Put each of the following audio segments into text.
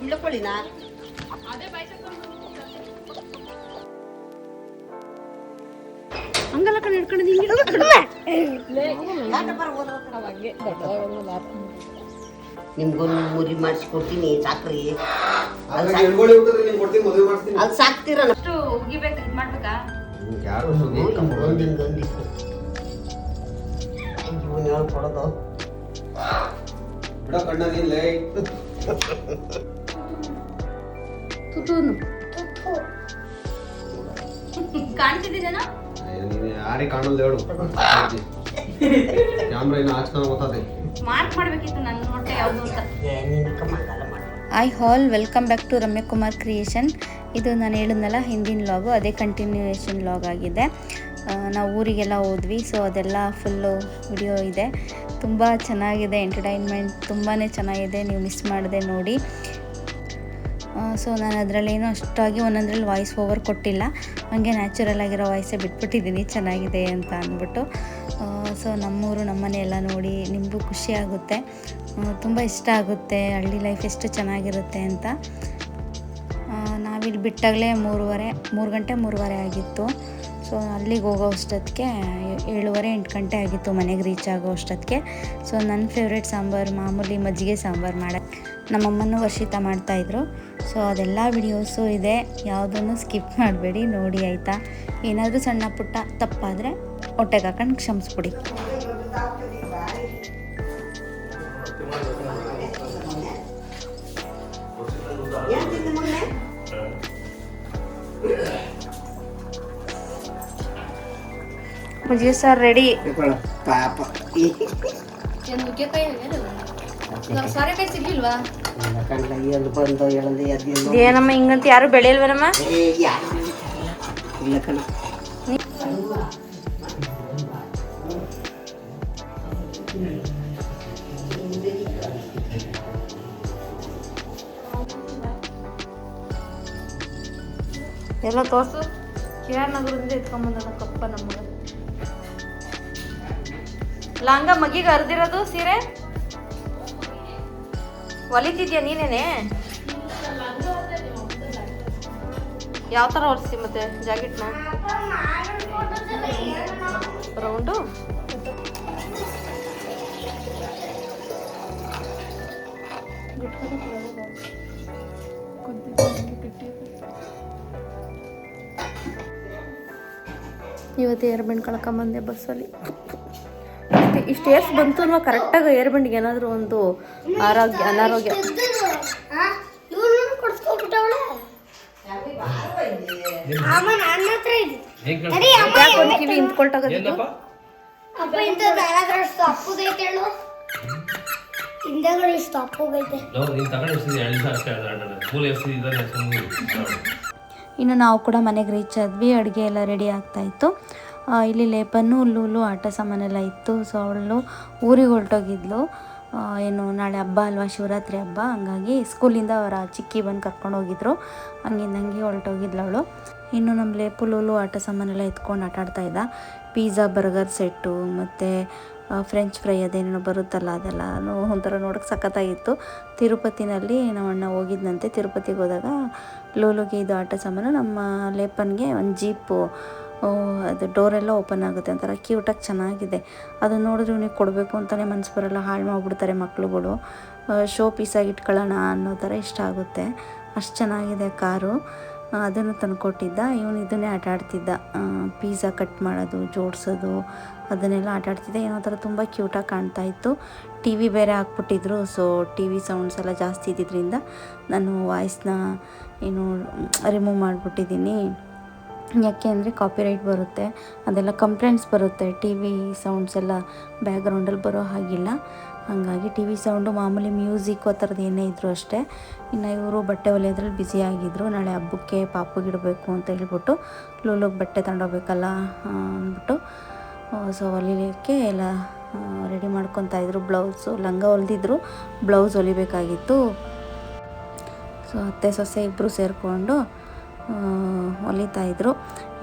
ಇಳ್ಕೊಳ್ಳಿನಾ ಹಂಗಲ್ಲ ಕಡೆ ಹಿಡ್ಕೊಂಡು ನಿಮ್ಗೊಂದು ಮುರಿ ಮಾಡಿಸ್ಕೊಡ್ತೀನಿ ಸಾಕ್ರಿ ಅದು ಸಾಕ್ತೀರ ಉಗಿಬೇಕು ಇದು ಮಾಡ್ಬೇಕಾ ಕೊಡೋದು ಕಾಣ್ತಿದ್ದೀನ ಯಾರೇ ಕಾಣಲ್ಲ ಹೇಳು ಕ್ಯಾಮ್ರಾ ಇನ್ನು ಹಾಕ್ಸ್ಕೊಂಡು ಗೊತ್ತದೆ ಮಾರ್ಕ್ ಮಾಡ್ಬೇಕಿತ್ತು ನನ್ನ ಹೊಟ್ಟೆ ಯಾವುದು ಅಂತ. Hi all welcome back to Ramyakumar creation. ಇದು ನಾನು ಹೇಳಿದ್ನಲ್ಲ ಹಿಂದಿನ ಲಾಗು, ಅದೇ ಕಂಟಿನ್ಯೂಯೇಷನ್ ಲಾಗ್ ಆಗಿದೆ. ನಾವು ಊರಿಗೆಲ್ಲ ಹೋದ್ವಿ, ಸೊ ಅದೆಲ್ಲ ಫುಲ್ಲು ವಿಡಿಯೋ ಇದೆ. ತುಂಬ ಚೆನ್ನಾಗಿದೆ, ಎಂಟರ್ಟೈನ್ಮೆಂಟ್ ತುಂಬಾ ಚೆನ್ನಾಗಿದೆ, ನೀವು ಮಿಸ್ ಮಾಡದೆ ನೋಡಿ. ಸೊ ನಾನು ಅದರಲ್ಲೇನೋ ಅಷ್ಟಾಗಿ ಒಂದೊಂದ್ರಲ್ಲಿ ವಾಯ್ಸ್ ಓವರ್ ಕೊಟ್ಟಿಲ್ಲ, ಹಾಗೆ ನ್ಯಾಚುರಲ್ ಆಗಿರೋ ವಾಯ್ಸೇ ಬಿಟ್ಬಿಟ್ಟಿದ್ದೀನಿ ಚೆನ್ನಾಗಿದೆ ಅಂತ ಅಂದ್ಬಿಟ್ಟು. ಸೊ ನಮ್ಮೂರು ನಮ್ಮನೆ ಎಲ್ಲ ನೋಡಿ ನಿಮಗೂ ಖುಷಿ ಆಗುತ್ತೆ, ತುಂಬ ಇಷ್ಟ ಆಗುತ್ತೆ ಹಳ್ಳಿ ಲೈಫ್ ಎಷ್ಟು ಚೆನ್ನಾಗಿರುತ್ತೆ ಅಂತ. ನಾವಿಲ್ಲಿ ಬಿಟ್ಟಾಗಲೇ 3 ಆಗಿತ್ತು. ಸೊ ಅಲ್ಲಿಗೆ ಹೋಗೋ ಅಷ್ಟೊತ್ತಿಗೆ 7:30-8 ಗಂಟೆ ಆಗಿತ್ತು ಮನೆಗೆ ರೀಚ್ ಆಗೋ ಅಷ್ಟೊತ್ತಿಗೆ. ಸೊ ನನ್ನ ಫೇವ್ರೇಟ್ ಸಾಂಬಾರು ಮಾಮೂಲಿ ಮಜ್ಜಿಗೆ ಸಾಂಬಾರು ಮಾಡೋಕ್ಕೆ ನಮ್ಮಮ್ಮನೂ ವರ್ಷಿತ ಮಾಡ್ತಾಯಿದ್ರು. ಸೊ ಅದೆಲ್ಲ ವಿಡಿಯೋಸು ಇದೆ, ಯಾವುದನ್ನು ಸ್ಕಿಪ್ ಮಾಡಬೇಡಿ ನೋಡಿ ಆಯಿತಾ. ಏನಾದರೂ ಸಣ್ಣ ಪುಟ್ಟ ತಪ್ಪಾದರೆ ಹೊಟ್ಟೆಗೆ ಹಾಕೊಂಡು ಕ್ಷಮಿಸ್ಬಿಡಿ. ಮಜ್ಜಿಗೆ ಸಾರು ರೆಡಿ. ಪಾಪ ಸಾರೆಕಾಯಿ ಸಿಗ್ಲಿಲ್ವಾ? ಬಂದು ಎಳಂದು ಎದ್ದು ಏನಮ್ಮ ಹಿಂಗಂತ ಯಾರು ಬೆಳೆಯಲ್ವನಮ್ಮ? ಇಲ್ಲ ಕಣ ಎಲ್ಲ ತೋರ್ಸು. ಕೆ.ಆರ್. ನಗರದಿಂದ ಎತ್ಕೊಂಬಂದ ಕಪ್ಪ ನಮಗೆ ಲಾಂಗ ಮಗಿಗೆ ಹರಿದಿರೋದು ಸೀರೆ ಹೊಲಿತಿದ್ಯಾ ನೀನೇನೆ? ಯಾವ ಥರ ಹೊಲಿಸಿ ಮತ್ತೆ ಜಾಕೆಟ್ನ ರೌಂಡು? ಇವತ್ತು ಏರ್ಬೆಂಡ್ ಕಳ್ಕೊಂಬಂದೆ ಬಸ್ಸಲ್ಲಿ. ಇಷ್ಟು ಏರ್ಸ್ ಬಂತು ಅನ್ನೋ ಕರೆಕ್ಟಾಗಿ ಏರ್ಬೆಂಡ್ಗೆ ಏನಾದರೂ ಒಂದು ಅನಾರೋಗ್ಯ. ಒಂದು ಕಿವಿ ಇಂತ್ಕೊಳ್ಟಾಗದಿದ್ದು ಇನ್ನು ನಾವು ಕೂಡ ಮನೆಗೆ ರೀಚ್ ಆದ್ವಿ. ಅಡುಗೆ ಎಲ್ಲ ರೆಡಿ ಆಗ್ತಾಯಿತ್ತು. ಇಲ್ಲಿ ಲೇಪನ್ನು ಲೂಲು ಆಟ ಸಾಮಾನೆಲ್ಲ ಇತ್ತು. ಸೊ ಅವಳು ಊರಿಗೆ ಹೊರಟೋಗಿದ್ಲು. ಏನು ನಾಳೆ ಹಬ್ಬ ಅಲ್ವಾ, ಶಿವರಾತ್ರಿ ಹಬ್ಬ, ಹಂಗಾಗಿ ಸ್ಕೂಲಿಂದ ಅವರ ಚಿಕ್ಕಿ ಬಂದು ಕರ್ಕೊಂಡು ಹೋಗಿದ್ರು. ಹಂಗೆ ಹೊರಟೋಗಿದ್ಲು ಅವಳು. ಇನ್ನು ನಮ್ಮ ಲೇಪು ಲೂಲು ಆಟ ಸಾಮಾನೆಲ್ಲ ಎತ್ಕೊಂಡು ಆಟಾಡ್ತಾಯಿದ್ದ. ಪಿಜ್ಜಾ ಬರ್ಗರ್ ಸೆಟ್ಟು ಮತ್ತು ಫ್ರೆಂಚ್ ಫ್ರೈ ಅದೇನೇನೋ ಬರುತ್ತಲ್ಲ, ಅದೆಲ್ಲ ಒಂಥರ ನೋಡೋಕ್ಕೆ ಸಖತ್ತಾಗಿತ್ತು. ತಿರುಪತಿನಲ್ಲಿ ನಮ್ಮ ಅಣ್ಣ ಹೋಗಿದ್ದಂತೆ. ತಿರುಪತಿಗೆ ಹೋದಾಗ ಲೋಲುಗೆ ಇದು ಆಟ ಸಾಮಾನು, ನಮ್ಮ ಲೇಪನ್ಗೆ ಒಂದು ಜೀಪು, ಅದು ಡೋರೆಲ್ಲ ಓಪನ್ ಆಗುತ್ತೆ, ಒಂಥರ ಕ್ಯೂಟಾಗಿ ಚೆನ್ನಾಗಿದೆ. ಅದು ನೋಡಿದ್ರೆ ಇವ್ನಿಗೆ ಕೊಡಬೇಕು ಅಂತಲೇ ಮನಸ್ಸು ಬರೋಲ್ಲ, ಹಾಳು ಮಾಡಿಬಿಡ್ತಾರೆ ಮಕ್ಳುಗಳು. ಶೋ ಪೀಸಾಗಿ ಇಟ್ಕೊಳ್ಳೋಣ ಅನ್ನೋ ಥರ ಇಷ್ಟ ಆಗುತ್ತೆ, ಅಷ್ಟು ಚೆನ್ನಾಗಿದೆ ಕಾರು. ಅದನ್ನು ತಂದುಕೊಟ್ಟಿದ್ದ. ಇವನು ಇದನ್ನೇ ಆಟ ಆಡ್ತಿದ್ದ, ಪಿಜ್ಜಾ ಕಟ್ ಮಾಡೋದು, ಜೋಡಿಸೋದು, ಅದನ್ನೆಲ್ಲ ಆಟ ಆಡ್ತಿದ್ದೆ. ಏನೋ ಥರ ತುಂಬ ಕ್ಯೂಟಾಗಿ ಕಾಣ್ತಾಯಿತ್ತು. ಟಿ ವಿ ಬೇರೆ ಹಾಕ್ಬಿಟ್ಟಿದ್ರು. ಸೊ ಟಿ ವಿ ಸೌಂಡ್ಸ್ ಎಲ್ಲ ಜಾಸ್ತಿ ಇದ್ದಿದ್ದರಿಂದ ನಾನು ವಾಯ್ಸ್ನ ರಿಮೂವ್ ಮಾಡಿಬಿಟ್ಟಿದ್ದೀನಿ. ಯಾಕೆ ಅಂದರೆ ಕಾಪಿರೈಟ್ ಬರುತ್ತೆ, ಅದೆಲ್ಲ ಕಂಪ್ಲೇಂಟ್ಸ್ ಬರುತ್ತೆ. ಟಿ ವಿ ಸೌಂಡ್ಸ್ ಎಲ್ಲ ಬ್ಯಾಕ್ಗ್ರೌಂಡಲ್ಲಿ ಬರೋ ಹಾಗಿಲ್ಲ. ಹಾಗಾಗಿ ಟಿ ವಿ ಸೌಂಡು, ಮಾಮೂಲಿ ಮ್ಯೂಸಿಕ್ ಆ ಥರದ್ದು ಏನೇ ಇದ್ದರೂ ಅಷ್ಟೇ. ಇನ್ನು ಇವರು ಬಟ್ಟೆ ಹೊಲಿಯೋದ್ರಲ್ಲಿ ಬ್ಯುಸಿಯಾಗಿದ್ದರು. ನಾಳೆ ಹಬ್ಬಕ್ಕೆ ಪಾಪುಗಿಡಬೇಕು ಅಂತ ಹೇಳ್ಬಿಟ್ಟು ಲೂಲೋಗಿ ಬಟ್ಟೆ ತಗೊಂಡೋಗ್ಬೇಕಲ್ಲ ಅಂದ್ಬಿಟ್ಟು ಸೊ ಹೊಲಿಲಿಕ್ಕೆ ಎಲ್ಲ ರೆಡಿ ಮಾಡ್ಕೊತಾಯಿದ್ರು. ಬ್ಲೌಸು ಲಂಗ ಹೊಲಿದಿದ್ರು, ಬ್ಲೌಸ್ ಹೊಲಿಬೇಕಾಗಿತ್ತು. ಸೊ ಅತ್ತೆ ಸೊಸೆ ಇಬ್ಬರು ಸೇರಿಕೊಂಡು ಹೊಲಿತಾಯಿದ್ರು.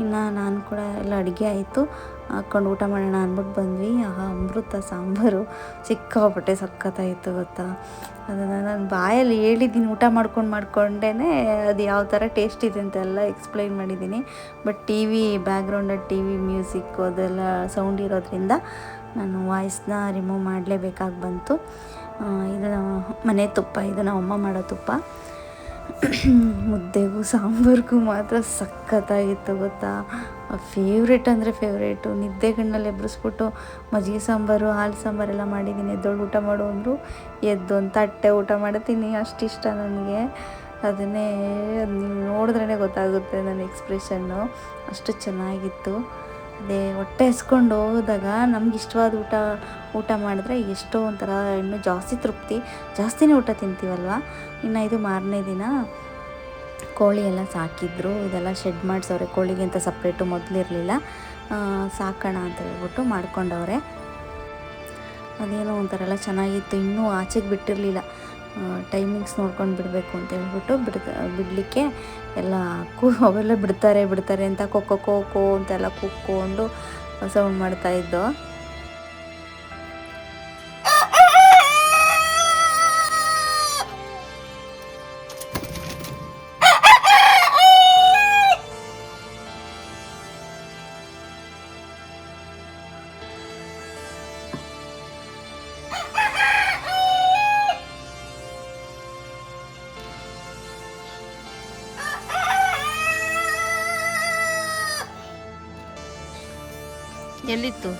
ಇನ್ನು ನಾನು ಕೂಡ ಎಲ್ಲ ಅಡುಗೆ ಆಯಿತು, ಹಾಕ್ಕೊಂಡು ಊಟ ಮಾಡೋಣ ಅಂದ್ಬಿಟ್ಟು ಬಂದ್ವಿ. ಅಮೃತ ಸಾಂಬಾರು ಸಿಕ್ಕಾಪಟ್ಟೆ ಸಖತ್ತಾಯಿತು ಗೊತ್ತಾ. ಅದನ್ನು ನಾನು ಬಾಯಲ್ಲಿ ಹೇಳಿದ್ದೀನಿ, ಊಟ ಮಾಡ್ಕೊಂಡೇ ಅದು ಯಾವ ಥರ ಟೇಸ್ಟ್ ಇದೆ ಅಂತೆಲ್ಲ ಎಕ್ಸ್ಪ್ಲೈನ್ ಮಾಡಿದ್ದೀನಿ. ಬಟ್ ಟಿ ವಿ ಬ್ಯಾಕ್ಗ್ರೌಂಡಲ್ಲಿ ಟಿ ವಿ ಮ್ಯೂಸಿಕ್ಕು ಅದೆಲ್ಲ ಸೌಂಡ್ ಇರೋದ್ರಿಂದ ನಾನು ವಾಯ್ಸ್ನ ರಿಮೂವ್ ಮಾಡಲೇಬೇಕಾಗಿ ಬಂತು. ಇದು ಮನೆ ತುಪ್ಪ, ಇದು ನಮ್ಮಮ್ಮ ಮಾಡೋ ತುಪ್ಪ. ಮುದ್ದೆಗೂ ಸಾಂಬಾರಿಗೂ ಮಾತ್ರ ಸಖತ್ತಾಗಿತ್ತು ಗೊತ್ತಾ. ಫೇವ್ರೇಟ್ ಅಂದರೆ ಫೇವ್ರೇಟು. ನಿದ್ದೆ ಕಣ್ಣಲ್ಲಿ ಎಬ್ಬರಿಸ್ಬಿಟ್ಟು ಮಜ್ಜಿಗೆ ಸಾಂಬಾರು, ಹಾಲು ಸಾಂಬಾರೆಲ್ಲ ಮಾಡಿದ್ದೀನಿ. ಎದ್ದೊಳು ಊಟ ಮಾಡು ಅಂದರು, ಎದ್ದು ಒಂದು ತಟ್ಟೆ ಊಟ ಮಾಡ್ತೀನಿ. ಅಷ್ಟಿಷ್ಟ ನನಗೆ. ಅದನ್ನೇ ನೀವು ನೋಡಿದ್ರೇ ಗೊತ್ತಾಗುತ್ತೆ ನನ್ನ ಎಕ್ಸ್ಪ್ರೆಷನ್ನು, ಅಷ್ಟು ಚೆನ್ನಾಗಿತ್ತು. ಅದೇ ಹೊಟ್ಟೆ ಹಸ್ಕೊಂಡು ಹೋದಾಗ ನಮ್ಗೆ ಇಷ್ಟವಾದ ಊಟ ಮಾಡಿದ್ರೆ ಎಷ್ಟೋ ಒಂಥರ ಇನ್ನೂ ಜಾಸ್ತಿ ತೃಪ್ತಿ, ಜಾಸ್ತಿನೇ ಊಟ ತಿಂತೀವಲ್ವ. ಇನ್ನು ಇದು ಮಾರನೇ ದಿನ ಕೋಳಿ ಎಲ್ಲ ಸಾಕಿದ್ರು. ಇದೆಲ್ಲ ಶೆಡ್ ಮಾಡಿಸವ್ರೆ ಕೋಳಿಗೆ ಅಂತ ಸಪ್ರೇಟು, ಮೊದಲಿರಲಿಲ್ಲ. ಸಾಕೋಣ ಅಂತ ಹೇಳ್ಬಿಟ್ಟು ಮಾಡ್ಕೊಂಡವ್ರೆ. ಅದೇನೋ ಒಂಥರ ಎಲ್ಲ ಚೆನ್ನಾಗಿತ್ತು. ಇನ್ನೂ ಆಚೆಗೆ ಬಿಟ್ಟಿರಲಿಲ್ಲ, ಟೈಮಿಂಗ್ಸ್ ನೋಡ್ಕೊಂಡು ಬಿಡಬೇಕು ಅಂತ ಹೇಳ್ಬಿಟ್ಟು ಬಿಡಲಿಕ್ಕೆ ಎಲ್ಲ ಅವೆಲ್ಲ ಬಿಡ್ತಾರೆ ಅಂತ ಕೊಕ್ಕೋ ಅಂತೆಲ್ಲ ಕೂಕ್ಕೊಂಡು ಸೌಂಡ್ ಮಾಡ್ತಾಯಿದ್ದೋ. ಎಲ್ಲಿತ್ತು?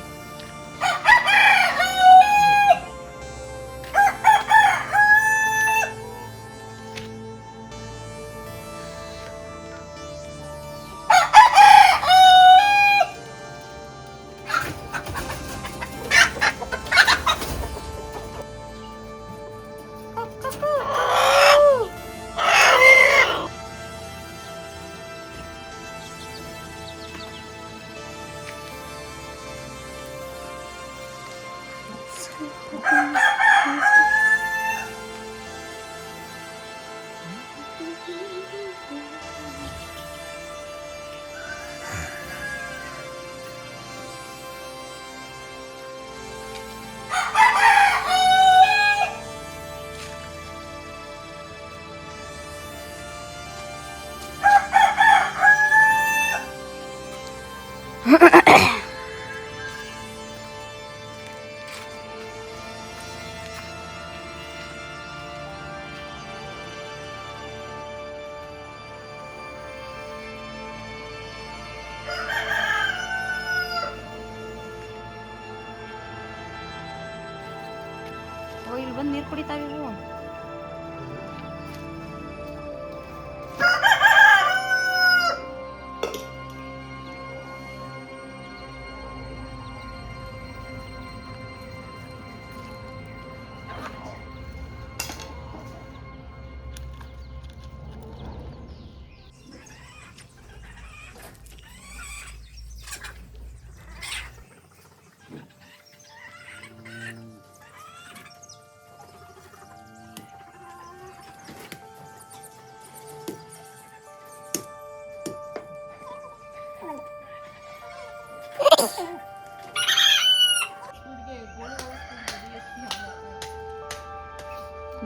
ಇಲ್ಲಿ ಬಂದು ನೀರು ಕುಡಿತಾವೆ ಇವು.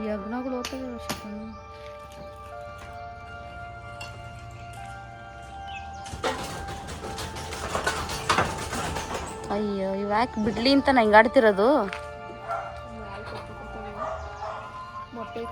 ಯಜ್ಞಗಳು ಹೋಗ್ತವೆ ಅಯ್ಯೋ, ಇವ್ಯಾಕೆ ಬಿಡ್ಲಿ ಅಂತ ನಾ ಹಿಂಗಾಡ್ತಿರೋದು. ಮೊಟ್ಟೆ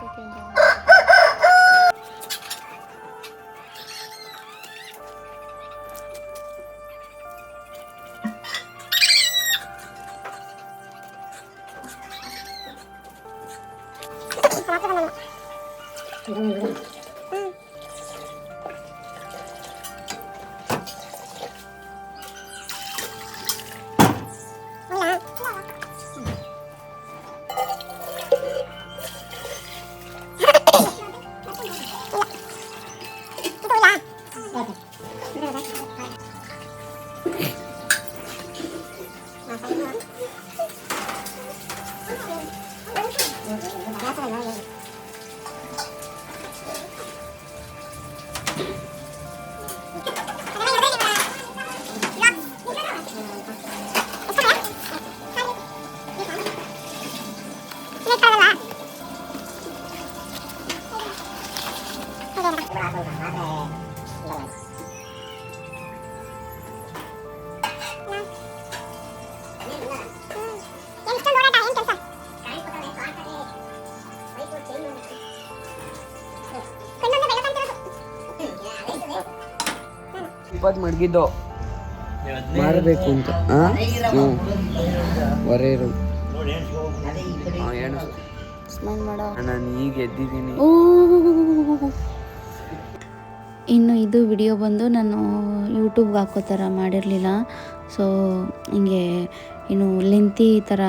ಇಪ್ಪತ್ತು ಮಡಗಿದ್ದು ಮಾಡಬೇಕು ಅಂತ ಹೊರೇರು ಸ್ಮೈಲ್ ಮಾಡೋ. ನಾನು ಈಗ ಎದ್ದಿದ್ದೀನಿ. ಇನ್ನು ಇದು ವಿಡಿಯೋ ಬಂದು ನಾನು ಯೂಟ್ಯೂಬ್ಗೆ ಹಾಕೋ ಥರ ಮಾಡಿರಲಿಲ್ಲ. ಸೊ ಹಿಂಗೆ ಇನ್ನು ಲೆಂತಿ ಥರ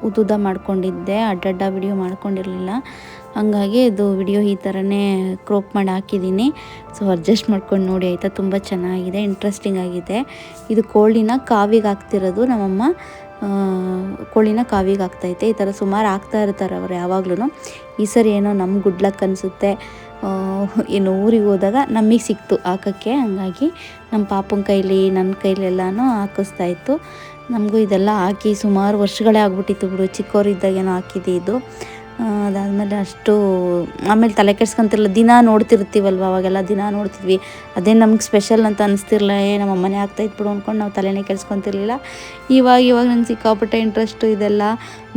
ಉದ್ದುದ್ದ ಮಾಡ್ಕೊಂಡಿದ್ದೆ, ಅಡ್ಡಡ್ಡ ವಿಡಿಯೋ ಮಾಡ್ಕೊಂಡಿರಲಿಲ್ಲ. ಹಂಗಾಗಿ ಇದು ವಿಡಿಯೋ ಈ ಥರನೇ ಕ್ರೋಪ್ ಮಾಡಿ ಹಾಕಿದ್ದೀನಿ. ಸೊ ಅಡ್ಜಸ್ಟ್ ಮಾಡ್ಕೊಂಡು ನೋಡಿ ಆಯಿತಾ. ತುಂಬ ಚೆನ್ನಾಗಿದೆ, ಇಂಟ್ರೆಸ್ಟಿಂಗ್ ಆಗಿದೆ. ಇದು ಕೋಳಿನ ಕಾವಿಗೆ ಹಾಕ್ತಿರೋದು ನಮ್ಮಮ್ಮ. ಕೋಳಿನ ಕಾವಿಗೆ ಹಾಕ್ತೈತೆ. ಈ ಥರ ಸುಮಾರು ಹಾಕ್ತಾ ಇರ್ತಾರೆ ಅವ್ರು ಯಾವಾಗ್ಲೂ. ಈ ಸರಿ ಏನೋ ನಮ್ಮ ಗುಡ್ ಲಕ್ ಅನಿಸುತ್ತೆ. ಏನು ಊರಿಗೆ ಹೋದಾಗ ನಮಗೆ ಸಿಕ್ತು ಹಾಕೋಕ್ಕೆ. ಹಂಗಾಗಿ ನಮ್ಮ ಪಾಪನ ಕೈಲಿ ನನ್ನ ಕೈಲೆಲ್ಲನೂ ಹಾಕಿಸ್ತಾಯಿತ್ತು. ನಮಗೂ ಇದೆಲ್ಲ ಹಾಕಿ ಸುಮಾರು ವರ್ಷಗಳೇ ಆಗ್ಬಿಟ್ಟಿತ್ತು ಬಿಡು. ಚಿಕ್ಕವರಿದ್ದಾಗೇನೋ ಹಾಕಿದ್ದೆ ಇದು. ಅದಾದಮೇಲೆ ಆಮೇಲೆ ತಲೆ ಕೆಡ್ಸ್ಕೊಂತಿರಲಿಲ್ಲ. ದಿನ ನೋಡ್ತಿರ್ತೀವಲ್ವ, ಅವಾಗೆಲ್ಲ ದಿನ ನೋಡ್ತಿದ್ವಿ. ಅದೇ ನಮ್ಗೆ ಸ್ಪೆಷಲ್ ಅಂತ ಅನಿಸ್ತಿರ್ಲಿಲ್ಲ. ನಮ್ಮ ಅಮ್ಮನೇ ಆಗ್ತಾಯಿತ್ತು ಬಿಡು ಅಂದ್ಕೊಂಡು ನಾವು ತಲೆನೇ ಕೆಡ್ಸ್ಕೊತಿರ್ಲಿಲ್ಲ. ಇವಾಗ ನಂಗೆ ಸಿಕ್ಕಾಪಟ್ಟೆ ಇಂಟ್ರೆಸ್ಟು ಇದೆಲ್ಲ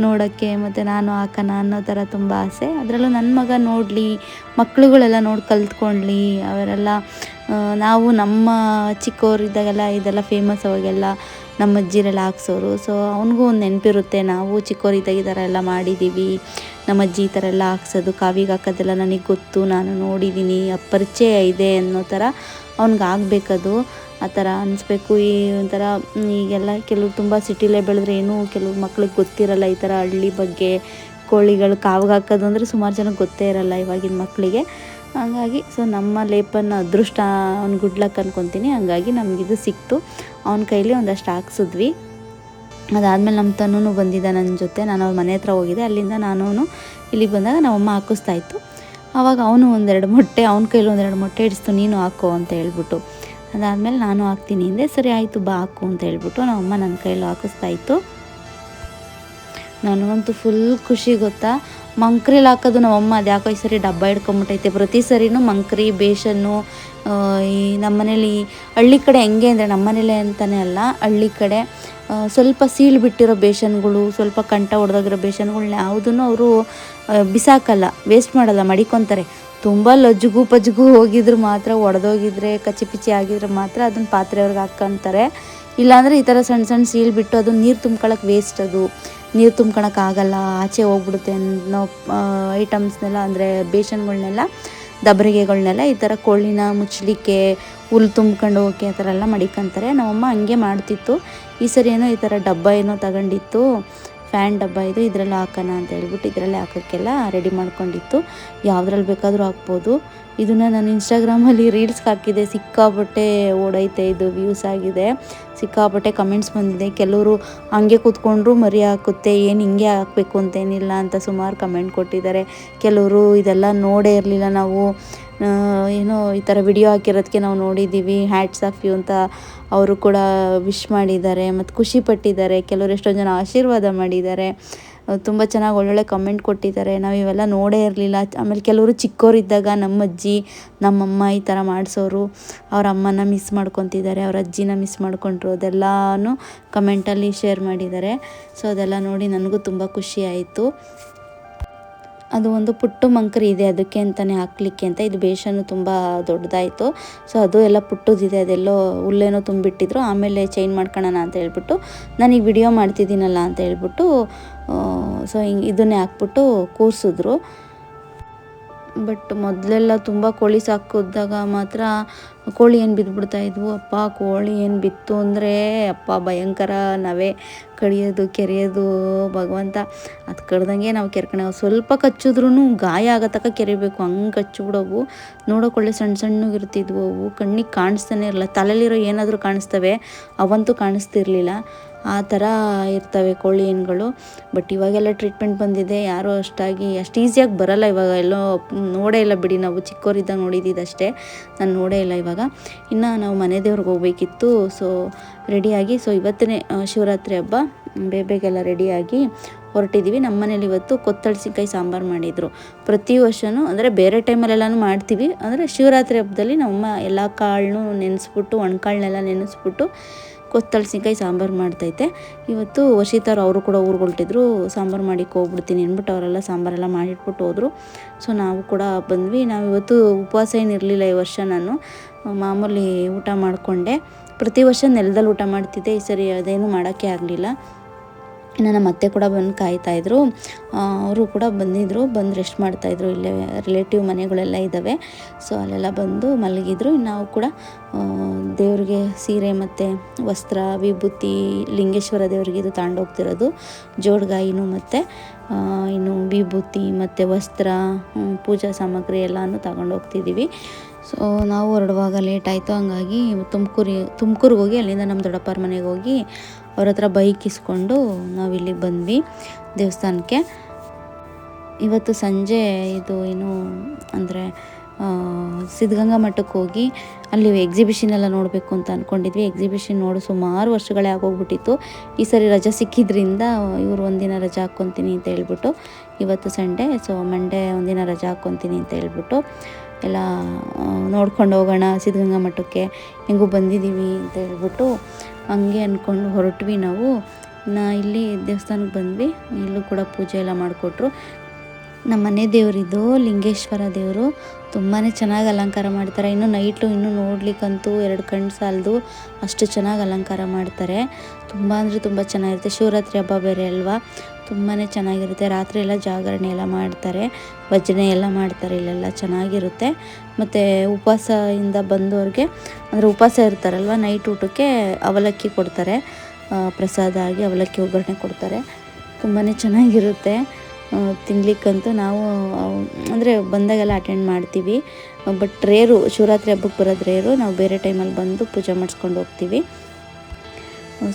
ನೋಡೋಕ್ಕೆ. ಮತ್ತು ನಾನು ಹಾಕೋಣ ಅನ್ನೋ ಥರ ತುಂಬ ಆಸೆ. ಅದರಲ್ಲೂ ನನ್ನ ಮಗ ನೋಡಲಿ, ಮಕ್ಳುಗಳೆಲ್ಲ ನೋಡಿ ಕಲ್ತ್ಕೊಳ್ಳಿ. ಅವರೆಲ್ಲ ನಾವು ನಮ್ಮ ಚಿಕ್ಕವರಿದ್ದಾಗೆಲ್ಲ ಇದೆಲ್ಲ ಫೇಮಸ್. ಅವಾಗೆಲ್ಲ ನಮ್ಮ ಅಜ್ಜಿರೆಲ್ಲ ಹಾಕ್ಸೋರು. ಸೊ ಅವನಿಗೂ ಒಂದು ನೆನಪಿರುತ್ತೆ, ನಾವು ಚಿಕ್ಕವರಿದ್ದಾಗ ಈ ಥರ ಎಲ್ಲ ಮಾಡಿದ್ದೀವಿ, ನಮ್ಮ ಅಜ್ಜಿ ಈ ಥರ ಎಲ್ಲ ಹಾಕ್ಸೋದು, ಕಾವಿಗೆ ಹಾಕೋದೆಲ್ಲ ನನಗೆ ಗೊತ್ತು, ನಾನು ನೋಡಿದ್ದೀನಿ, ಪರಿಚಯ ಇದೆ ಅನ್ನೋ ಥರ ಅವ್ನಿಗೆ ಆಗಬೇಕದು. ಆ ಥರ ಅನಿಸ್ಬೇಕು. ಈ ಒಂಥರ ಈಗೆಲ್ಲ ಕೆಲವು ತುಂಬ ಸಿಟಿಲೇ ಬೆಳೆದ್ರೆ ಏನೂ ಕೆಲವು ಮಕ್ಳಿಗೆ ಗೊತ್ತಿರಲ್ಲ ಈ ಥರ ಹಳ್ಳಿ ಬಗ್ಗೆ. ಕೋಳಿಗಳು ಕಾವಿಗೆ ಹಾಕೋದು ಅಂದರೆ ಸುಮಾರು ಜನಕ್ಕೆ ಗೊತ್ತೇ ಇರಲ್ಲ ಇವಾಗಿನ ಮಕ್ಕಳಿಗೆ. ಹಂಗಾಗಿ ಸೊ ನಮ್ಮ ಲೇಪನ ಅದೃಷ್ಟ, ಅವ್ನು ಗುಡ್ ಲಕ್ ಅನ್ಕೊತೀನಿ. ಹಂಗಾಗಿ ನಮಗಿದು ಸಿಕ್ತು. ಅವನ ಕೈಲಿ ಒಂದಷ್ಟು ಹಾಕ್ಸಿದ್ವಿ. ಅದಾದಮೇಲೆ ನಮ್ಮ ತನ್ನೂ ಬಂದಿದ್ದ ನನ್ನ ಜೊತೆ. ನಾನು ಅವ್ರ ಮನೆ ಹತ್ರ ಹೋಗಿದ್ದೆ. ಅಲ್ಲಿಂದ ನಾನು ಇಲ್ಲಿಗೆ ಬಂದಾಗ ನಮ್ಮಮ್ಮ ಹಾಕಿಸ್ತಾಯಿತ್ತು. ಆವಾಗ ಅವನು ಒಂದೆರಡು ಮೊಟ್ಟೆ, ಅವನ ಕೈಲಿ ಒಂದೆರಡು ಮೊಟ್ಟೆ ಇಡಿಸ್ತು, ನೀನು ಹಾಕೋ ಅಂತ ಹೇಳ್ಬಿಟ್ಟು. ಅದಾದಮೇಲೆ ನಾನು ಹಾಕ್ತೀನಿ ಹಿಂದೆ. ಸರಿ ಆಯಿತು ಬಾ ಹಾಕು ಅಂತ ಹೇಳ್ಬಿಟ್ಟು ನಮ್ಮಮ್ಮ ನನ್ನ ಕೈಲೂ ಹಾಕಿಸ್ತಾಯಿತ್ತು. ನನಗಂತೂ ಫುಲ್ ಖುಷಿ ಗೊತ್ತಾ. ಮಂಕ್ರಿಲಿ ಹಾಕೋದು ನಮ್ಮಮ್ಮ ಅದು ಯಾಕೋ ಈ ಸರಿ ಡಬ್ಬ ಹಿಡ್ಕೊಂಬಿಟ್ಟೈತೆ. ಪ್ರತಿ ಸರಿನೂ ಮಂಕ್ರಿ, ಬೇಷನ್ನು. ಈ ನಮ್ಮನೇಲಿ ಹಳ್ಳಿ ಕಡೆ ಹೆಂಗೆ ಅಂದರೆ, ನಮ್ಮನೇಲೆ ಅಂತಲೇ ಅಲ್ಲ, ಹಳ್ಳಿ ಕಡೆ ಸ್ವಲ್ಪ ಸೀಳು ಬಿಟ್ಟಿರೋ ಬೇಷನ್ಗಳು, ಸ್ವಲ್ಪ ಕಂಠ ಹೊಡೆದೋಗಿರೋ ಬೇಷನ್ಗಳ್ನ ಯಾವುದನ್ನು ಅವರು ಬಿಸಾಕಲ್ಲ, ವೇಸ್ಟ್ ಮಾಡಲ್ಲ, ಮಡಿಕೊತಾರೆ. ತುಂಬ ಲಜ್ಜುಗು ಪಜ್ಜುಗು ಹೋಗಿದ್ರು ಮಾತ್ರ, ಒಡೆದೋಗಿದ್ರೆ ಕಚ್ಚಿ ಪಿಚ್ಚಿ ಆಗಿದ್ರೆ ಮಾತ್ರ ಅದನ್ನು ಪಾತ್ರೆಯವ್ರಿಗೆ ಹಾಕ್ಕೊಂತಾರೆ. ಇಲ್ಲಾಂದರೆ ಈ ಥರ ಸಣ್ಣ ಸಣ್ಣ ಸೀಳು ಬಿಟ್ಟು ಅದು ನೀರು ತುಂಬ್ಕೊಳ್ಳೋಕೆ ವೇಸ್ಟ್. ಅದು ನೀರು ತುಂಬ್ಕೊಳಕ್ಕಾಗಲ್ಲ, ಆಚೆ ಹೋಗ್ಬಿಡುತ್ತೆ ಅನ್ನೋ ಐಟಮ್ಸ್ನೆಲ್ಲ, ಅಂದರೆ ಬೇಷನ್ಗಳ್ನೆಲ್ಲ, ದಬರಿಗೆಗಳ್ನೆಲ್ಲ ಈ ಥರ ಕೋಳಿನ ಮುಚ್ಚಲಿಕ್ಕೆ, ಹುಲ್ಲು ತುಂಬ್ಕೊಂಡು ಹೋಗೋಕ್ಕೆ ಆ ಥರ ಎಲ್ಲ ಮಡಿಕೊಂತಾರೆ. ನಮ್ಮಮ್ಮ ಹಂಗೆ ಮಾಡ್ತಿತ್ತು. ಈ ಸರಿ ಏನೋ ಈ ಥರ ಡಬ್ಬ ಏನೋ ತಗೊಂಡಿತ್ತು, ಫ್ಯಾನ್ ಡಬ್ಬ ಇದು, ಇದರಲ್ಲಿ ಹಾಕೋಣ ಅಂತ ಹೇಳ್ಬಿಟ್ಟು ಇದರಲ್ಲೇ ಹಾಕೋಕ್ಕೆಲ್ಲ ರೆಡಿ ಮಾಡ್ಕೊಂಡಿತ್ತು. ಯಾವುದ್ರಲ್ಲಿ ಬೇಕಾದರೂ ಹಾಕ್ಬೋದು. ಇದನ್ನು ನಾನು ಇನ್ಸ್ಟಾಗ್ರಾಮಲ್ಲಿ ರೀಲ್ಸ್ಗೆ ಹಾಕಿದ್ದೆ. ಸಿಕ್ಕಾಪಟ್ಟೆ ಓಡೈತೆ, ಇದು ವ್ಯೂಸ್ ಆಗಿದೆ, ಸಿಕ್ಕಾಪಟ್ಟೆ ಕಮೆಂಟ್ಸ್ ಬಂದಿದೆ. ಕೆಲವರು ಹಂಗೆ ಕೂತ್ಕೊಂಡ್ರು ಮರಿ ಹಾಕುತ್ತೆ, ಏನು ಹಿಂಗೆ ಹಾಕಬೇಕು ಅಂತೇನಿಲ್ಲ ಅಂತ ಸುಮಾರು ಕಮೆಂಟ್ ಕೊಟ್ಟಿದ್ದಾರೆ. ಕೆಲವರು ಇದೆಲ್ಲ ನೋಡೇ ಇರಲಿಲ್ಲ, ನಾವು ಏನೋ ಈ ಥರ ವಿಡಿಯೋ ಹಾಕಿರೋದಕ್ಕೆ ನಾವು ನೋಡಿದ್ದೀವಿ, ಹ್ಯಾಟ್ಸ್ ಆಫ್ ಯು ಅಂತ ಅವರು ಕೂಡ ವಿಶ್ ಮಾಡಿದ್ದಾರೆ ಮತ್ತು ಖುಷಿ ಪಟ್ಟಿದ್ದಾರೆ. ಕೆಲವರು ಎಷ್ಟೊಂದು ಜನ ಆಶೀರ್ವಾದ ಮಾಡಿದ್ದಾರೆ. ತುಂಬ ಚೆನ್ನಾಗಿ ಒಳ್ಳೊಳ್ಳೆ ಕಮೆಂಟ್ ಕೊಟ್ಟಿದ್ದಾರೆ. ನಾವು ಇವೆಲ್ಲ ನೋಡೇ ಇರಲಿಲ್ಲ. ಆಮೇಲೆ ಕೆಲವರು ಚಿಕ್ಕವರಿದ್ದಾಗ ನಮ್ಮ ಅಜ್ಜಿ ನಮ್ಮಮ್ಮ ಈ ಥರ ಮಾಡಿಸೋರು, ಅವ್ರ ಅಮ್ಮನ ಮಿಸ್ ಮಾಡ್ಕೊತಿದ್ದಾರೆ, ಅವ್ರ ಅಜ್ಜಿನ ಮಿಸ್ ಮಾಡ್ಕೊಂಡ್ರು, ಅದೆಲ್ಲನೂ ಕಮೆಂಟಲ್ಲಿ ಶೇರ್ ಮಾಡಿದ್ದಾರೆ. ಸೊ ಅದೆಲ್ಲ ನೋಡಿ ನನಗೂ ತುಂಬ ಖುಷಿ ಆಯಿತು. ಅದು ಒಂದು ಪುಟ್ಟು ಮಂಕರಿ ಇದೆ, ಅದಕ್ಕೆ ಅಂತಲೇ ಹಾಕಲಿಕ್ಕೆ ಅಂತ. ಇದು ಬೇಷನ್ನು ತುಂಬ ದೊಡ್ಡದಾಯಿತು. ಸೊ ಅದು ಎಲ್ಲ ಪುಟ್ಟದಿದೆ, ಅದೆಲ್ಲೋ ಹುಲ್ಲೇನೋ ತುಂಬಿಟ್ಟಿದ್ರು. ಆಮೇಲೆ ಚೇಂಜ್ ಮಾಡ್ಕೊಳ್ಳೋಣ ಅಂತ ಹೇಳ್ಬಿಟ್ಟು, ನಾನೀಗ ವಿಡಿಯೋ ಮಾಡ್ತಿದ್ದೀನಲ್ಲ ಅಂತ ಹೇಳ್ಬಿಟ್ಟು ಸೊ ಹಿಂಗೆ ಇದನ್ನೇ ಹಾಕ್ಬಿಟ್ಟು ಕೂರಿಸಿದ್ರು. ಬಟ್ ಮೊದಲೆಲ್ಲ ತುಂಬ ಕೋಳಿ ಸಾಕಿದಾಗ ಮಾತ್ರ ಕೋಳಿ ಏನು ಬಿದ್ದುಬಿಡ್ತಾಯಿದ್ವು. ಅಪ್ಪ ಕೋಳಿ ಏನು ಬಿತ್ತು ಅಂದರೆ ಅಪ್ಪ ಭಯಂಕರ, ನಾವೇ ಕಡಿಯೋದು ಕೆರೆಯೋದು, ಭಗವಂತ. ಅದು ಕಡ್ದಂಗೆ ನಾವು ಕೆರ್ಕಣೆ, ಸ್ವಲ್ಪ ಕಚ್ಚಿದ್ರೂ ಗಾಯ ಆಗೋ ತನಕ ಕೆರಿಬೇಕು, ಹಂಗೆ ಕಚ್ಚಿಬಿಡೋವು. ನೋಡೋಕೆ ಒಳ್ಳೆ ಸಣ್ಣ ಸಣ್ಣಗಿರ್ತಿದ್ವು ಅವು, ಕಣ್ಣಿಗೆ ಕಾಣಿಸ್ತಾನೆ ಇರಲ್ಲ. ತಲೆಯಲ್ಲಿರೋ ಏನಾದರೂ ಕಾಣಿಸ್ತವೆ, ಅವಂತೂ ಕಾಣಿಸ್ತಿರ್ಲಿಲ್ಲ. ಆ ಥರ ಇರ್ತವೆ ಕೋಳಿ ಹೆಣ್ಗಳು. ಬಟ್ ಇವಾಗೆಲ್ಲ ಟ್ರೀಟ್ಮೆಂಟ್ ಬಂದಿದೆ, ಯಾರೂ ಅಷ್ಟು ಈಸಿಯಾಗಿ ಬರಲ್ಲ ಇವಾಗ. ಎಲ್ಲೋ ನೋಡೇ ಇಲ್ಲ ಬಿಡಿ, ನಾವು ಚಿಕ್ಕವರಿದ್ದಾಗ ನೋಡಿದ್ದಷ್ಟೇ, ನಾನು ನೋಡೇ ಇಲ್ಲ ಇವಾಗ. ಇನ್ನು ನಾವು ಮನೆ ದೇವ್ರಿಗೆ ಹೋಗ್ಬೇಕಿತ್ತು. ಸೊ ರೆಡಿಯಾಗಿ, ಸೊ ಇವತ್ತೇ ಶಿವರಾತ್ರಿ ಹಬ್ಬ, ಬೇಗೆಲ್ಲ ರೆಡಿಯಾಗಿ ಹೊರಟಿದ್ದೀವಿ. ನಮ್ಮ ಮನೇಲಿ ಇವತ್ತು ಕೊತ್ತಳ್ಸಿಕಾಯಿ ಸಾಂಬಾರು ಮಾಡಿದರು. ಪ್ರತಿ ವರ್ಷವೂ ಅಂದರೆ ಬೇರೆ ಟೈಮಲ್ಲೆಲ್ಲನೂ ಮಾಡ್ತೀವಿ, ಅಂದರೆ ಶಿವರಾತ್ರಿ ಹಬ್ಬದಲ್ಲಿ ನಮ್ಮಮ್ಮ ಎಲ್ಲ ಕಾಳನ್ನೂ ನೆನೆಸ್ಬಿಟ್ಟು ಒಣಕಾಳನ್ನೆಲ್ಲ ನೆನೆಸ್ಬಿಟ್ಟು ಕೊತ್ತಳ್ಸಿಕಾಯಿ ಸಾಂಬಾರು ಮಾಡ್ತೈತೆ. ಇವತ್ತು ವರ್ಷಿತಾರು ಅವರು ಕೂಡ ಊರಿಗೆ ಹೊರಟಿದ್ರು. ಸಾಂಬಾರು ಮಾಡಿಕ್ಕೆ ಹೋಗ್ಬಿಡ್ತೀನಿ ಅಂದ್ಬಿಟ್ಟು ಅವರೆಲ್ಲ ಸಾಂಬಾರೆಲ್ಲ ಮಾಡಿಟ್ಬಿಟ್ಟು ಹೋದರು. ಸೊ ನಾವು ಕೂಡ ಬಂದ್ವಿ. ನಾವು ಇವತ್ತು ಉಪವಾಸ ಏನಿರಲಿಲ್ಲ ಈ ವರ್ಷ. ನಾನು ಮಾಮೂಲಿ ಊಟ ಮಾಡಿಕೊಂಡೆ. ಪ್ರತಿ ವರ್ಷ ನೆಲದಲ್ಲಿ ಊಟ ಮಾಡ್ತಿದ್ದೆ, ಈ ಸರಿ ಅದೇನು ಮಾಡೋಕ್ಕೆ ಆಗಲಿಲ್ಲ. ಇನ್ನು ನಮ್ಮ ಅತ್ತೆ ಕೂಡ ಬಂದು ಕಾಯ್ತಾಯಿದ್ರು. ಅವರು ಕೂಡ ಬಂದಿದ್ದರು, ಬಂದು ರೆಸ್ಟ್ ಮಾಡ್ತಾಯಿದ್ರು. ಇಲ್ಲೇ ರಿಲೇಟಿವ್ ಮನೆಗಳೆಲ್ಲ ಇದ್ದಾವೆ, ಸೊ ಅಲ್ಲೆಲ್ಲ ಬಂದು ಮಲಗಿದ್ರು. ನಾವು ಕೂಡ ದೇವ್ರಿಗೆ ಸೀರೆ ಮತ್ತು ವಸ್ತ್ರ, ವಿಭೂತಿ, ಲಿಂಗೇಶ್ವರ ದೇವರಿಗೆ ಇದು ತಗೊಂಡೋಗ್ತಿರೋದು, ಜೋಡ್ಗಾಯಿನೂ ಮತ್ತು ಇನ್ನು ವಿಭೂತಿ ಮತ್ತು ವಸ್ತ್ರ, ಪೂಜಾ ಸಾಮಗ್ರಿ ಎಲ್ಲನೂ ತಗೊಂಡೋಗ್ತಿದ್ದೀವಿ. ಸೊ ನಾವು ಹೊರಡುವಾಗ ಲೇಟ್ ಆಯಿತು, ಹಂಗಾಗಿ ತುಮಕೂರಿಗೆ ಹೋಗಿ ಅಲ್ಲಿಂದ ನಮ್ಮ ದೊಡ್ಡಪ್ಪರ ಮನೆಗೆ ಹೋಗಿ ಅವ್ರ ಹತ್ರ ಬೈಕ್ ಇಸ್ಕೊಂಡು ನಾವು ಇಲ್ಲಿಗೆ ಬಂದ್ವಿ ದೇವಸ್ಥಾನಕ್ಕೆ. ಇವತ್ತು ಸಂಜೆ ಇದು ಏನು ಅಂದರೆ ಸಿದ್ಧಗಂಗಾ ಮಠಕ್ಕೆ ಹೋಗಿ ಅಲ್ಲಿ ಎಕ್ಸಿಬಿಷನ್ ಎಲ್ಲ ನೋಡಬೇಕು ಅಂತ ಅಂದ್ಕೊಂಡಿದ್ವಿ. ಎಕ್ಸಿಬಿಷನ್ ನೋಡಿ ಸುಮಾರು ವರ್ಷಗಳೇ ಆಗೋಗ್ಬಿಟ್ಟಿತ್ತು. ಈ ಸರಿ ರಜೆ ಸಿಕ್ಕಿದ್ರಿಂದ ಇವರು ಒಂದಿನ ರಜೆ ಹಾಕ್ಕೊತೀನಿ ಅಂತ ಹೇಳ್ಬಿಟ್ಟು, ಇವತ್ತು ಸಂಡೇ, ಸೊ ಮಂಡೇ ಒಂದಿನ ರಜೆ ಹಾಕ್ಕೊತೀನಿ ಅಂತ ಹೇಳ್ಬಿಟ್ಟು ಎಲ್ಲ ನೋಡ್ಕೊಂಡು ಹೋಗೋಣ ಸಿದ್ಧಗಂಗಾ ಮಠಕ್ಕೆ, ಹೆಂಗೂ ಬಂದಿದ್ದೀವಿ ಅಂತ ಹೇಳ್ಬಿಟ್ಟು ಹಂಗೆ ಅಂದ್ಕೊಂಡು ಹೊರಟ್ವಿ ನಾವು. ಇಲ್ಲಿ ದೇವಸ್ಥಾನಕ್ಕೆ ಬಂದ್ವಿ. ಇಲ್ಲೂ ಕೂಡ ಪೂಜೆ ಎಲ್ಲ ಮಾಡಿಕೊಟ್ರು. ನಮ್ಮ ಮನೆ ದೇವರಿದ್ದು ಲಿಂಗೇಶ್ವರ ದೇವರು, ತುಂಬಾ ಚೆನ್ನಾಗಿ ಅಲಂಕಾರ ಮಾಡ್ತಾರೆ. ಇನ್ನು ನೈಟು ಇನ್ನೂ ನೋಡ್ಲಿಕ್ಕಂತೂ 2 ಕಣ್ಣು ಸಾಲದು, ಅಷ್ಟು ಚೆನ್ನಾಗಿ ಅಲಂಕಾರ ಮಾಡ್ತಾರೆ. ತುಂಬ ಅಂದರೆ ತುಂಬ ಚೆನ್ನಾಗಿರುತ್ತೆ. ಶಿವರಾತ್ರಿ ಹಬ್ಬ ಬೇರೆ ಅಲ್ವಾ, ತುಂಬಾ ಚೆನ್ನಾಗಿರುತ್ತೆ. ರಾತ್ರಿ ಎಲ್ಲ ಜಾಗರಣೆ ಎಲ್ಲ ಮಾಡ್ತಾರೆ, ಭಜನೆ ಎಲ್ಲ ಮಾಡ್ತಾರೆ ಇಲ್ಲೆಲ್ಲ, ಚೆನ್ನಾಗಿರುತ್ತೆ. ಮತ್ತು ಉಪವಾಸದಿಂದ ಬಂದವ್ರಿಗೆ ಅಂದರೆ ಉಪವಾಸ ಇರ್ತಾರಲ್ವ, ನೈಟ್ ಊಟಕ್ಕೆ ಅವಲಕ್ಕಿ ಕೊಡ್ತಾರೆ, ಪ್ರಸಾದ ಆಗಿ ಅವಲಕ್ಕಿ ಒಗ್ಗರಣೆ ಕೊಡ್ತಾರೆ. ತುಂಬಾ ಚೆನ್ನಾಗಿರುತ್ತೆ ತಿನ್ಲಿಕ್ಕಂತೂ. ನಾವು ಅಂದರೆ ಬಂದಾಗೆಲ್ಲ ಅಟೆಂಡ್ ಮಾಡ್ತೀವಿ, ಬಟ್ ರೇರು, ಶಿವರಾತ್ರಿ ಹಬ್ಬಕ್ಕೆ ಬರೋದು ರೇರು. ನಾವು ಬೇರೆ ಟೈಮಲ್ಲಿ ಬಂದು ಪೂಜೆ ಮಾಡಿಸ್ಕೊಂಡು ಹೋಗ್ತೀವಿ.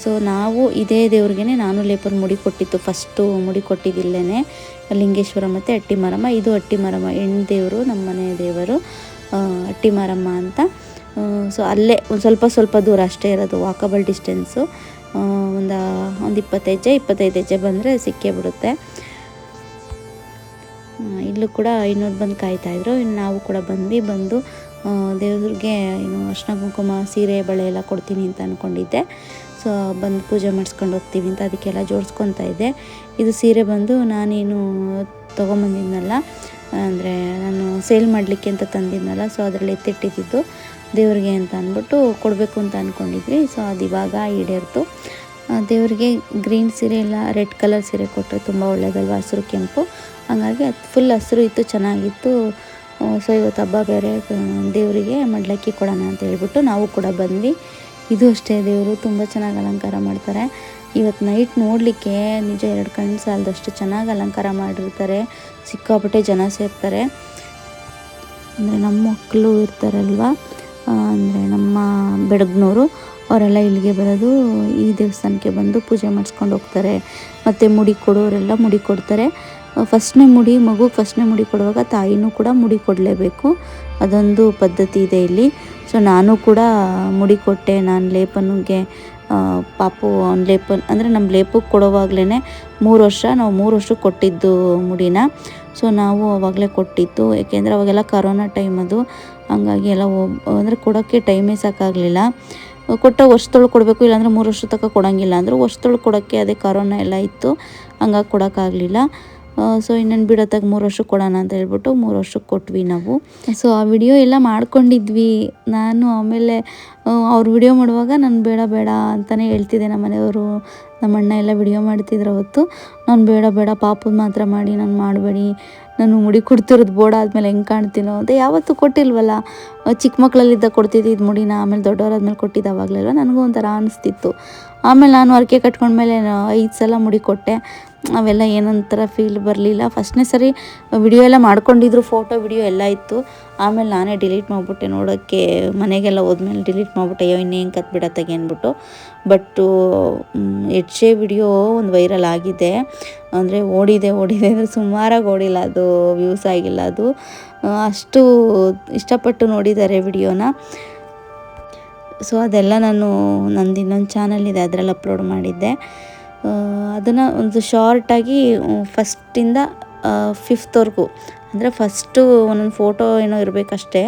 ಸೊ ನಾವು ಇದೇ ದೇವ್ರಿಗೆ ನಾನು ಲೇಪರ್ ಮುಡಿ ಕೊಟ್ಟಿತ್ತು, ಫಸ್ಟು ಮುಡಿ ಕೊಟ್ಟಿದ್ದಿಲ್ಲೇ ಲಿಂಗೇಶ್ವರ ಮತ್ತು ಅಟ್ಟಿ ಮಾರಮ್ಮ. ಇದು ಅಟ್ಟಿ ಮಾರಮ್ಮ ಹೆಣ್ಣು ದೇವರು, ನಮ್ಮ ಮನೆ ದೇವರು ಅಟ್ಟಿ ಮಾರಮ್ಮ ಅಂತ. ಸೊ ಅಲ್ಲೇ ಒಂದು ಸ್ವಲ್ಪ ದೂರ ಅಷ್ಟೇ ಇರೋದು, ವಾಕಬಲ್ ಡಿಸ್ಟೆನ್ಸು. ಒಂದು 25 ಹೆಜ್ಜೆ ಬಂದರೆ ಸಿಕ್ಕೇ ಬಿಡುತ್ತೆ. ಇಲ್ಲೂ ಕೂಡ ಇನ್ನೊಂದು ಬಂದು ಕಾಯ್ತಾಯಿದ್ರು. ಇನ್ನು ನಾವು ಕೂಡ ಬಂದು ದೇವ್ರಿಗೆ ಏನು ಅರ್ಶಿನ ಕುಂಕುಮ, ಸೀರೆ, ಬಳೆ ಎಲ್ಲ ಕೊಡ್ತೀನಿ ಅಂತ ಅಂದ್ಕೊಂಡಿದ್ದೆ. ಸೊ ಬಂದು ಪೂಜೆ ಮಾಡಿಸ್ಕೊಂಡು ಹೋಗ್ತೀವಿ ಅಂತ ಅದಕ್ಕೆಲ್ಲ ಜೋಡಿಸ್ಕೊತಾ ಇದ್ದೆ. ಇದು ಸೀರೆ ಬಂದು ನಾನೇನು ತೊಗೊಂಬಂದಿದ್ನಲ್ಲ, ಅಂದರೆ ನಾನು ಸೇಲ್ ಮಾಡಲಿಕ್ಕೆ ಅಂತ ತಂದಿದ್ನಲ್ಲ, ಸೊ ಅದರಲ್ಲಿ ಎತ್ತಿಟ್ಟಿದ್ದು ದೇವ್ರಿಗೆ ಅಂತ ಅಂದ್ಬಿಟ್ಟು ಕೊಡಬೇಕು ಅಂತ ಅಂದ್ಕೊಂಡಿದ್ವಿ. ಸೊ ಅದು ಇವಾಗ ಈಡೇರ್ತು. ದೇವರಿಗೆ ಗ್ರೀನ್ ಸೀರೆ ಇಲ್ಲ ರೆಡ್ ಕಲರ್ ಸೀರೆ ಕೊಟ್ಟರೆ ತುಂಬ ಒಳ್ಳೆಯದಲ್ವ, ಹಸಿರು ಕೆಂಪು, ಹಾಗಾಗಿ ಅದು ಫುಲ್ ಹಸಿರು ಇತ್ತು, ಚೆನ್ನಾಗಿತ್ತು. ಸೊ ಇವತ್ತು ಹಬ್ಬ ಬೇರೆ, ದೇವರಿಗೆ ಮಡ್ಲಕ್ಕಿ ಕೊಡೋಣ ಅಂತ ಹೇಳ್ಬಿಟ್ಟು ನಾವು ಕೂಡ ಬಂದ್ವಿ. ಇದು ಅಷ್ಟೇ, ದೇವರು ತುಂಬ ಚೆನ್ನಾಗಿ ಅಲಂಕಾರ ಮಾಡ್ತಾರೆ. ಇವತ್ತು ನೈಟ್ ನೋಡಲಿಕ್ಕೆ ನಿಜ 2 ಕಣ್ಣು ಸಾಲದಷ್ಟು ಚೆನ್ನಾಗಿ ಅಲಂಕಾರ ಮಾಡಿರ್ತಾರೆ. ಸಿಕ್ಕಾಪಟ್ಟೆ ಜನ ಸೇರ್ತಾರೆ. ಅಂದರೆ ನಮ್ಮ ಮಕ್ಕಳು ಇರ್ತಾರಲ್ವ, ಅಂದರೆ ನಮ್ಮ ಬೆಡಗ್ನವರು, ಅವರೆಲ್ಲ ಇಲ್ಲಿಗೆ ಬರೋದು, ಈ ದೇವಸ್ಥಾನಕ್ಕೆ ಬಂದು ಪೂಜೆ ಮಾಡಿಸ್ಕೊಂಡು ಹೋಗ್ತಾರೆ. ಮತ್ತು ಮುಡಿ ಕೊಡೋರೆಲ್ಲ ಮುಡಿ ಕೊಡ್ತಾರೆ. ಫಸ್ಟ್ನೇ ಮುಡಿ, ಮಗುಗೆ ಫಸ್ಟ್ನೇ ಮುಡಿ ಕೊಡುವಾಗ ತಾಯಿನೂ ಕೂಡ ಮುಡಿ ಕೊಡಲೇಬೇಕು, ಅದೊಂದು ಪದ್ಧತಿ ಇದೆ ಇಲ್ಲಿ. ಸೊ ನಾನು ಕೂಡ ಮುಡಿ ಕೊಟ್ಟೆ. ನಾನು ಲೇಪನಿಗೆ ಪಾಪು ಅವ್ನು ಲೇಪನ್ ಅಂದರೆ ನಮ್ಮ ಲೇಪಕ್ಕೆ ಕೊಡೋವಾಗಲೇ 3 ವರ್ಷ, ನಾವು 3 ವರ್ಷಕ್ಕೆ ಕೊಟ್ಟಿದ್ದು ಮುಡಿನ. ಸೊ ನಾವು ಆವಾಗಲೇ ಕೊಟ್ಟಿತ್ತು, ಏಕೆಂದರೆ ಅವಾಗೆಲ್ಲ ಕರೋನಾ ಟೈಮ್ ಅದು, ಹಂಗಾಗಿ ಎಲ್ಲ ಅಂದರೆ ಕೊಡೋಕ್ಕೆ ಟೈಮೇ ಸಾಕಾಗಲಿಲ್ಲ. ಕೊಟ್ಟ ವರ್ಷದೊಳಗೆ ಕೊಡಬೇಕು, ಇಲ್ಲಾಂದರೆ 3 ವರ್ಷ ತನಕ ಕೊಡೋಂಗಿಲ್ಲ ಅಂದರು. ವರ್ಷದೊಳಗೆ ಕೊಡೋಕ್ಕೆ ಅದೇ ಕರೋನಾ ಎಲ್ಲ ಇತ್ತು, ಹಂಗಾಗಿ ಕೊಡೋಕ್ಕಾಗಲಿಲ್ಲ. ಸೊ ಇನ್ನೇನು ಬಿಡತ್ತಾಗ 3 ವರ್ಷಕ್ಕೆ ಕೊಡೋಣ ಅಂತ ಹೇಳ್ಬಿಟ್ಟು 3 ವರ್ಷಕ್ಕೆ ಕೊಟ್ವಿ ನಾವು. ಸೊ ಆ ವಿಡಿಯೋ ಎಲ್ಲ ಮಾಡ್ಕೊಂಡಿದ್ವಿ ನಾನು. ಆಮೇಲೆ ಅವ್ರು ವಿಡಿಯೋ ಮಾಡುವಾಗ ನಾನು ಬೇಡ ಅಂತಲೇ ಹೇಳ್ತಿದ್ದೆ. ನಮ್ಮ ಮನೆಯವರು, ನಮ್ಮ ಅಣ್ಣ ಎಲ್ಲ ವಿಡಿಯೋ ಮಾಡ್ತಿದ್ರು ಅವತ್ತು. ನಾನು ಬೇಡ ಪಾಪದ ಮಾತ್ರ ಮಾಡಿ, ನಾನು ಮಾಡಬೇಡಿ, ನಾನು ಮುಡಿ ಕೊಡ್ತಿರೋದು ಬೋರ್ಡ್ ಆದಮೇಲೆ ಹೆಂಗೆ ಕಾಣ್ತೀನೋ ಅಂತ. ಯಾವತ್ತೂ ಕೊಟ್ಟಿಲ್ವಲ್ಲ, ಚಿಕ್ಕ ಮಕ್ಕಳಲ್ಲಿದ್ದ ಕೊಡ್ತಿದ್ದಿದ್ದು ಮುಡಿನ, ಆಮೇಲೆ ದೊಡ್ಡವರಾದ್ಮೇಲೆ ಕೊಟ್ಟಿದ್ದು ಅವಾಗಲೆಲ್ಲ ನನಗೂ ಒಂಥರ ಅನಿಸ್ತಿತ್ತು. ಆಮೇಲೆ ನಾನು ಹರಕೆ ಕಟ್ಕೊಂಡ್ಮೇಲೆ 5 ಸಲ ಮುಡಿ ಕೊಟ್ಟೆ. ಅವೆಲ್ಲ ಏನೊಂಥರ ಫೀಲ್ ಬರಲಿಲ್ಲ. ಫಸ್ಟ್ನೇ ಸರಿ ವಿಡಿಯೋ ಎಲ್ಲ ಮಾಡ್ಕೊಂಡಿದ್ರು, ಫೋಟೋ ವಿಡಿಯೋ ಎಲ್ಲ ಇತ್ತು. ಆಮೇಲೆ ನಾನೇ ಡಿಲೀಟ್ ಮಾಡಿಬಿಟ್ಟೆ, ನೋಡೋಕ್ಕೆ ಮನೆಗೆಲ್ಲ ಹೋದ್ಮೇಲೆ ಡಿಲೀಟ್ ಮಾಡಿಬಿಟ್ಟೆ, ಅಯ್ಯೋ ಇನ್ನೇನು ಕತ್ಬಿಡತ್ತಾಗೆ ಅಂದ್ಬಿಟ್ಟು. ಬಟ್ಟು ಹೆಜ್ಜೆ ವಿಡಿಯೋ ಒಂದು ವೈರಲ್ ಆಗಿದೆ, ಅಂದರೆ ಓಡಿದೆ ಅಂದರೆ ಸುಮಾರಾಗಿ ಓಡಿಲ್ಲ, ಅದು ವ್ಯೂಸ್ ಆಗಿಲ್ಲ. ಅದು ಅಷ್ಟು ಇಷ್ಟಪಟ್ಟು ನೋಡಿದ್ದಾರೆ ವಿಡಿಯೋನ. ಸೊ ಅದೆಲ್ಲ ನಾನು ನಂದು ಇನ್ನೊಂದು ಚಾನಲ್ ಇದೆ, ಅದರಲ್ಲಿ ಅಪ್ಲೋಡ್ ಮಾಡಿದ್ದೆ. ಅದನ್ನು ಒಂದು ಶಾರ್ಟಾಗಿ ಫಸ್ಟಿಂದ 5th ಅಂದರೆ ಫಸ್ಟು ಒಂದೊಂದು ಫೋಟೋ ಏನೋ ಇರಬೇಕಷ್ಟೇ,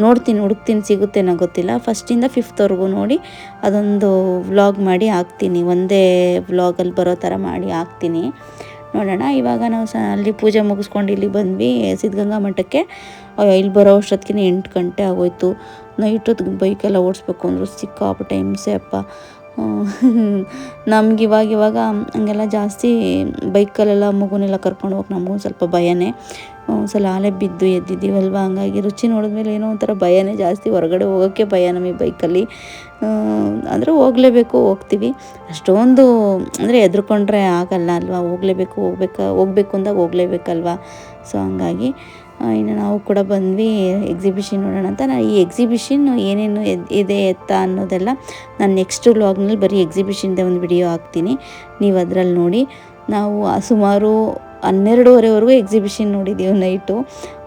ನೋಡ್ತೀನಿ ಹುಡುಕ್ತೀನಿ ಸಿಗುತ್ತೇನೋ ಗೊತ್ತಿಲ್ಲ. ಫಸ್ಟಿಂದ 5th ನೋಡಿ ಅದೊಂದು ವ್ಲಾಗ್ ಮಾಡಿ ಹಾಕ್ತೀನಿ, ಒಂದೇ ವ್ಲಾಗಲ್ಲಿ ಬರೋ ಥರ ಮಾಡಿ ಹಾಕ್ತೀನಿ. ನೋಡೋಣ. ಇವಾಗ ನಾವು ಅಲ್ಲಿ ಪೂಜೆ ಮುಗಿಸ್ಕೊಂಡು ಇಲ್ಲಿ ಬಂದ್ವಿ ಸಿದ್ಧಗಂಗಾ ಮಠಕ್ಕೆ. ಇಲ್ಲಿ ಬರೋ ಅಷ್ಟೊತ್ತಿಗೆ 8 ಗಂಟೆ ಆಗೋಯ್ತು. ನೈಟ್ ಹೊತ್ತು ಬೈಕೆಲ್ಲ ಓಡಿಸ್ಬೇಕು ಅಂದರು, ಸಿಕ್ಕಾಪಟ್ಟೆ ಹಿಂಸೆ ಅಪ್ಪ. ನಮ್ಗೆ ಇವಾಗ ಹಂಗೆಲ್ಲ ಜಾಸ್ತಿ ಬೈಕಲ್ಲೆಲ್ಲ ಮಗುನೆಲ್ಲ ಕರ್ಕೊಂಡು ಹೋಗಿ ನಮಗೂ ಸ್ವಲ್ಪ ಭಯನೇ. ಸಲ ಆಲೆ ಬಿದ್ದು ಎದ್ದಿದ್ದೀವಲ್ವ, ಹಂಗಾಗಿ ರುಚಿ ನೋಡಿದ್ಮೇಲೆ ಏನೋ ಒಂಥರ ಭಯನೇ ಜಾಸ್ತಿ. ಹೊರಗಡೆ ಹೋಗೋಕ್ಕೆ ಭಯ ನಮಗೆ ಬೈಕಲ್ಲಿ. ಅಂದರೆ ಹೋಗಲೇಬೇಕು, ಹೋಗ್ತೀವಿ. ಅಷ್ಟೊಂದು ಅಂದರೆ ಹೆದ್ರುಕೊಂಡ್ರೆ ಆಗಲ್ಲ ಅಲ್ವಾ, ಹೋಗಬೇಕು ಅಂದಾಗ ಹೋಗಲೇಬೇಕಲ್ವ. ಸೊ ಹಂಗಾಗಿ ಇನ್ನು ನಾವು ಕೂಡ ಬಂದ್ವಿ ಎಕ್ಸಿಬಿಷನ್ ನೋಡೋಣ ಅಂತ. ನಾನು ಈ ಎಕ್ಸಿಬಿಷನ್ ಏನೇನು ಇದೆ ಎತ್ತ ಅನ್ನೋದೆಲ್ಲ ನಾನು ನೆಕ್ಸ್ಟ್ ವ್ಲಾಗ್ನಲ್ಲಿ ಬರೀ ಎಕ್ಸಿಬಿಷನ್ದೇ ಒಂದು ವಿಡಿಯೋ ಹಾಕ್ತೀನಿ, ನೀವು ಅದರಲ್ಲಿ ನೋಡಿ. ನಾವು ಸುಮಾರು 12:30ವರೆಗೂ ಎಕ್ಸಿಬಿಷನ್ ನೋಡಿದ್ದೀವಿ. ನೈಟು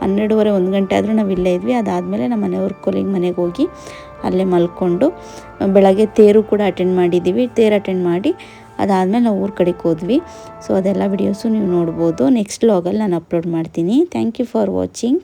12:30 1 ಗಂಟೆ ಆದರೂ ನಾವು ಇಲ್ಲೇ ಇದ್ವಿ. ಅದಾದಮೇಲೆ ನಮ್ಮ ಮನೆಯವ್ರ ಕೊಲಿಗೆ ಮನೆಗೆ ಹೋಗಿ ಅಲ್ಲೇ ಮಲ್ಕೊಂಡು ಬೆಳಗ್ಗೆ ತೇರು ಕೂಡ ಅಟೆಂಡ್ ಮಾಡಿದ್ದೀವಿ. ತೇರು ಅಟೆಂಡ್ ಮಾಡಿ ಅದಾದಮೇಲೆ ನಾವು ಊರ ಕಡೆಗೆ ಹೋದ್ವಿ. ಸೊ ಅದೆಲ್ಲ ವಿಡಿಯೋಸು ನೀವು ನೋಡ್ಬೋದು. ನೆಕ್ಸ್ಟ್ ವ್ಲಾಗಲ್ಲಿ ನಾನು ಅಪ್ಲೋಡ್ ಮಾಡ್ತೀನಿ. Thank you for watching.